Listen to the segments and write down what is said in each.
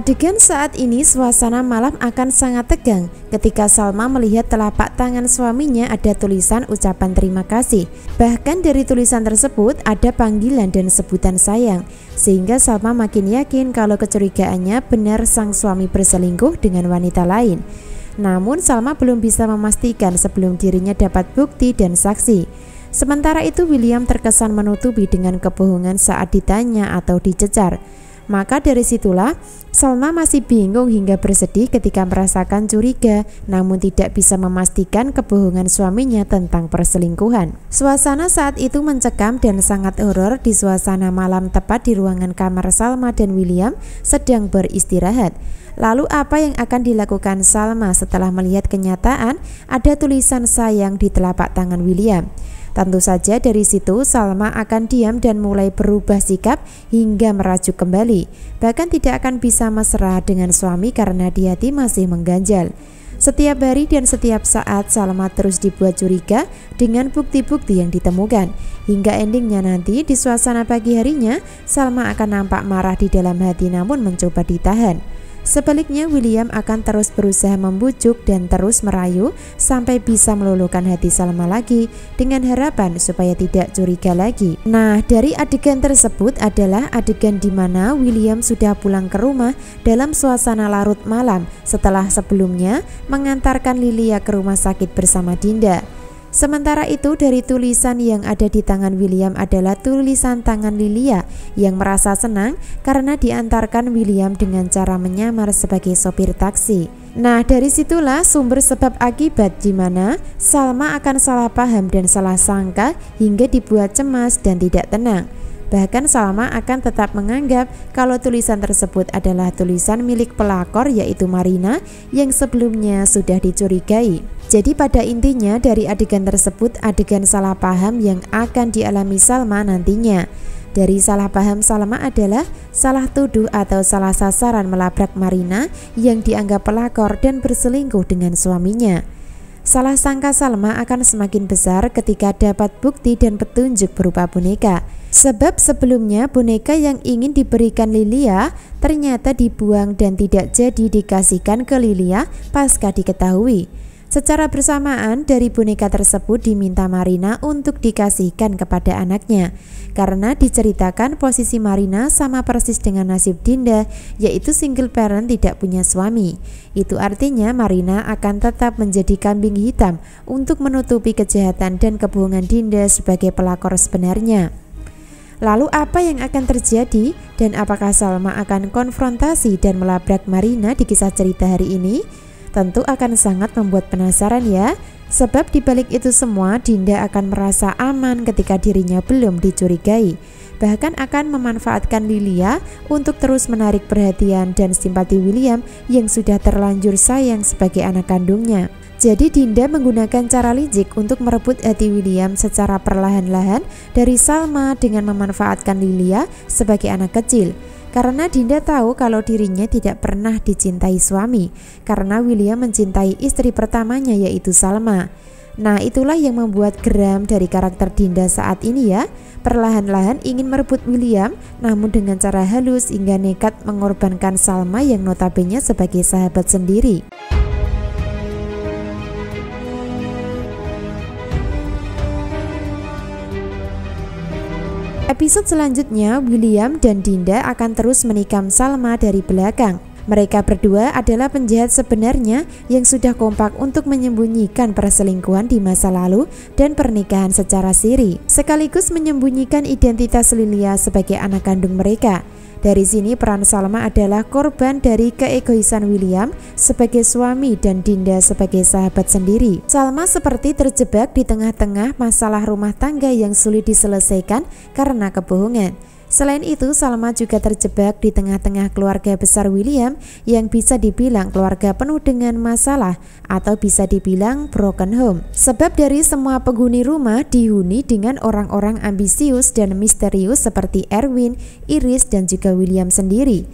Adegan saat ini suasana malam akan sangat tegang ketika Salma melihat telapak tangan suaminya ada tulisan ucapan terima kasih. Bahkan dari tulisan tersebut ada panggilan dan sebutan sayang, sehingga Salma makin yakin kalau kecurigaannya benar sang suami berselingkuh dengan wanita lain. Namun Salma belum bisa memastikan sebelum dirinya dapat bukti dan saksi. Sementara itu William terkesan menutupi dengan kebohongan saat ditanya atau dicecar. Maka dari situlah Salma masih bingung hingga bersedih ketika merasakan curiga, namun tidak bisa memastikan kebohongan suaminya tentang perselingkuhan. Suasana saat itu mencekam dan sangat horor di suasana malam tepat di ruangan kamar Salma dan William sedang beristirahat. Lalu apa yang akan dilakukan Salma setelah melihat kenyataan ada tulisan sayang di telapak tangan William? Tentu saja dari situ Salma akan diam dan mulai berubah sikap hingga merajuk kembali. Bahkan tidak akan bisa mesra dengan suami karena di hati masih mengganjal. Setiap hari dan setiap saat Salma terus dibuat curiga dengan bukti-bukti yang ditemukan. Hingga endingnya nanti di suasana pagi harinya Salma akan nampak marah di dalam hati namun mencoba ditahan. Sebaliknya William akan terus berusaha membujuk dan terus merayu sampai bisa meluluhkan hati Salma lagi dengan harapan supaya tidak curiga lagi. Nah, dari adegan tersebut adalah adegan di mana William sudah pulang ke rumah dalam suasana larut malam setelah sebelumnya mengantarkan Lilia ke rumah sakit bersama Dinda. Sementara itu dari tulisan yang ada di tangan William adalah tulisan tangan Lilia yang merasa senang karena diantarkan William dengan cara menyamar sebagai sopir taksi. Nah, dari situlah sumber sebab akibat di mana Salma akan salah paham dan salah sangka hingga dibuat cemas dan tidak tenang. Bahkan Salma akan tetap menganggap kalau tulisan tersebut adalah tulisan milik pelakor yaitu Marina yang sebelumnya sudah dicurigai. Jadi pada intinya dari adegan tersebut adegan salah paham yang akan dialami Salma nantinya. Dari salah paham Salma adalah salah tuduh atau salah sasaran melabrak Marina yang dianggap pelakor dan berselingkuh dengan suaminya. Salah sangka Salma akan semakin besar ketika dapat bukti dan petunjuk berupa boneka. Sebab sebelumnya boneka yang ingin diberikan Lilia ternyata dibuang dan tidak jadi dikasihkan ke Lilia pasca diketahui. Secara bersamaan dari boneka tersebut diminta Marina untuk dikasihkan kepada anaknya. Karena diceritakan posisi Marina sama persis dengan nasib Dinda, yaitu single parent tidak punya suami. Itu artinya Marina akan tetap menjadi kambing hitam untuk menutupi kejahatan dan kebohongan Dinda sebagai pelakor sebenarnya. Lalu apa yang akan terjadi dan apakah Salma akan konfrontasi dan melabrak Marina di kisah cerita hari ini? Tentu akan sangat membuat penasaran ya. Sebab dibalik itu semua Dinda akan merasa aman ketika dirinya belum dicurigai. Bahkan akan memanfaatkan Lilia untuk terus menarik perhatian dan simpati William yang sudah terlanjur sayang sebagai anak kandungnya. Jadi Dinda menggunakan cara licik untuk merebut hati William secara perlahan-lahan dari Salma dengan memanfaatkan Lilia sebagai anak kecil. Karena Dinda tahu kalau dirinya tidak pernah dicintai suami, karena William mencintai istri pertamanya yaitu Salma. Nah, itulah yang membuat geram dari karakter Dinda saat ini ya. Perlahan-lahan ingin merebut William, namun dengan cara halus hingga nekat mengorbankan Salma yang notabene sebagai sahabat sendiri. Episode selanjutnya, William dan Dinda akan terus menikam Salma dari belakang. Mereka berdua adalah penjahat sebenarnya yang sudah kompak untuk menyembunyikan perselingkuhan di masa lalu dan pernikahan secara siri, sekaligus menyembunyikan identitas Lilia sebagai anak kandung mereka. Dari sini peran Salma adalah korban dari keegoisan William sebagai suami dan Dinda sebagai sahabat sendiri. Salma seperti terjebak di tengah-tengah masalah rumah tangga yang sulit diselesaikan karena kebohongan. Selain itu, Salma juga terjebak di tengah-tengah keluarga besar William yang bisa dibilang keluarga penuh dengan masalah atau bisa dibilang broken home. Sebab dari semua penghuni rumah dihuni dengan orang-orang ambisius dan misterius seperti Erwin, Iris, dan juga William sendiri.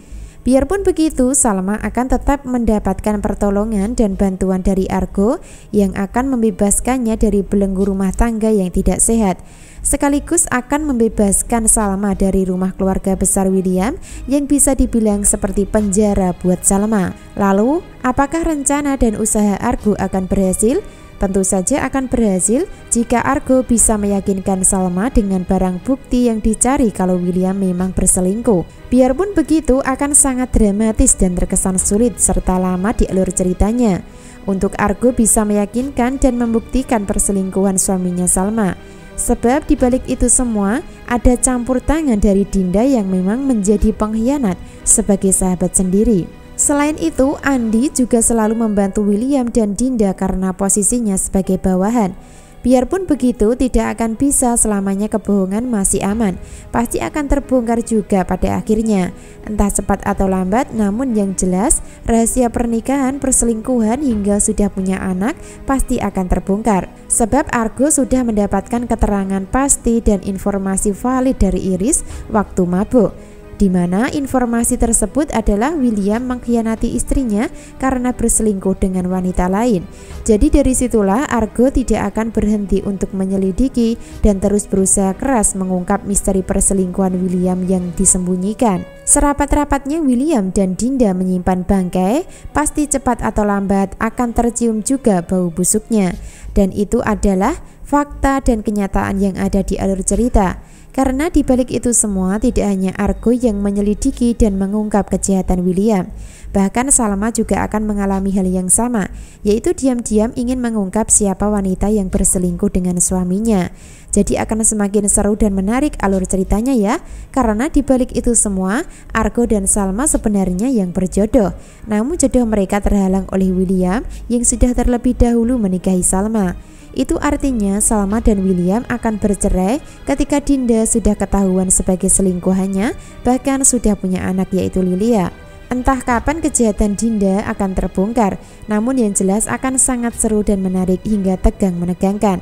Biarpun begitu, Salma akan tetap mendapatkan pertolongan dan bantuan dari Argo yang akan membebaskannya dari belenggu rumah tangga yang tidak sehat, sekaligus akan membebaskan Salma dari rumah keluarga besar William yang bisa dibilang seperti penjara buat Salma. Lalu, apakah rencana dan usaha Argo akan berhasil? Tentu saja akan berhasil jika Argo bisa meyakinkan Salma dengan barang bukti yang dicari kalau William memang berselingkuh. Biarpun begitu, akan sangat dramatis dan terkesan sulit serta lama di alur ceritanya untuk Argo bisa meyakinkan dan membuktikan perselingkuhan suaminya Salma. Sebab dibalik itu semua ada campur tangan dari Dinda yang memang menjadi pengkhianat sebagai sahabat sendiri. Selain itu, Andi juga selalu membantu William dan Dinda karena posisinya sebagai bawahan. Biarpun begitu, tidak akan bisa selamanya kebohongan masih aman. Pasti akan terbongkar juga pada akhirnya. Entah cepat atau lambat, namun yang jelas, rahasia pernikahan, perselingkuhan hingga sudah punya anak pasti akan terbongkar. Sebab Argo sudah mendapatkan keterangan pasti dan informasi valid dari Iris waktu mabuk, di mana informasi tersebut adalah William mengkhianati istrinya karena berselingkuh dengan wanita lain. Jadi dari situlah Argo tidak akan berhenti untuk menyelidiki dan terus berusaha keras mengungkap misteri perselingkuhan William yang disembunyikan. Serapat-rapatnya William dan Dinda menyimpan bangkai, pasti cepat atau lambat akan tercium juga bau busuknya. Dan itu adalah fakta dan kenyataan yang ada di alur cerita. Karena dibalik itu semua tidak hanya Argo yang menyelidiki dan mengungkap kejahatan William. Bahkan Salma juga akan mengalami hal yang sama, yaitu diam-diam ingin mengungkap siapa wanita yang berselingkuh dengan suaminya. Jadi akan semakin seru dan menarik alur ceritanya ya. Karena dibalik itu semua, Argo dan Salma sebenarnya yang berjodoh. Namun jodoh mereka terhalang oleh William yang sudah terlebih dahulu menikahi Salma. Itu artinya Salma dan William akan bercerai ketika Dinda sudah ketahuan sebagai selingkuhannya, bahkan sudah punya anak yaitu Lilia. Entah kapan kejahatan Dinda akan terbongkar, namun yang jelas akan sangat seru dan menarik hingga tegang menegangkan.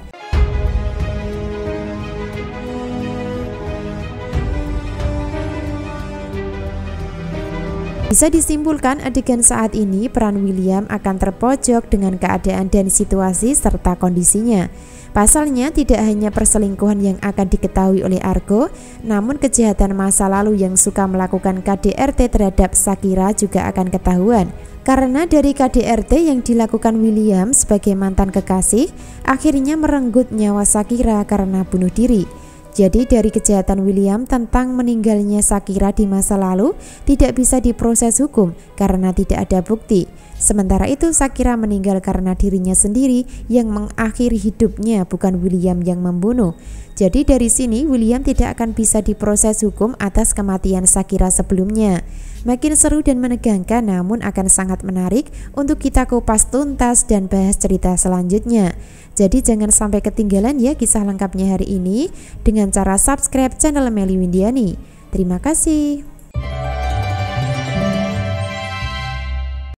Bisa disimpulkan adegan saat ini peran William akan terpojok dengan keadaan dan situasi serta kondisinya. Pasalnya tidak hanya perselingkuhan yang akan diketahui oleh Argo, namun kejahatan masa lalu yang suka melakukan KDRT terhadap Shakira juga akan ketahuan. Karena dari KDRT yang dilakukan William sebagai mantan kekasih, akhirnya merenggut nyawa Shakira karena bunuh diri. Jadi dari kejahatan William tentang meninggalnya Shakira di masa lalu tidak bisa diproses hukum karena tidak ada bukti. Sementara itu Shakira meninggal karena dirinya sendiri yang mengakhiri hidupnya, bukan William yang membunuh. Jadi dari sini William tidak akan bisa diproses hukum atas kematian Shakira sebelumnya. Makin seru dan menegangkan, namun akan sangat menarik untuk kita kupas tuntas dan bahas cerita selanjutnya. Jadi jangan sampai ketinggalan ya kisah lengkapnya hari ini dengan cara subscribe channel Melly Windiani. Terima kasih.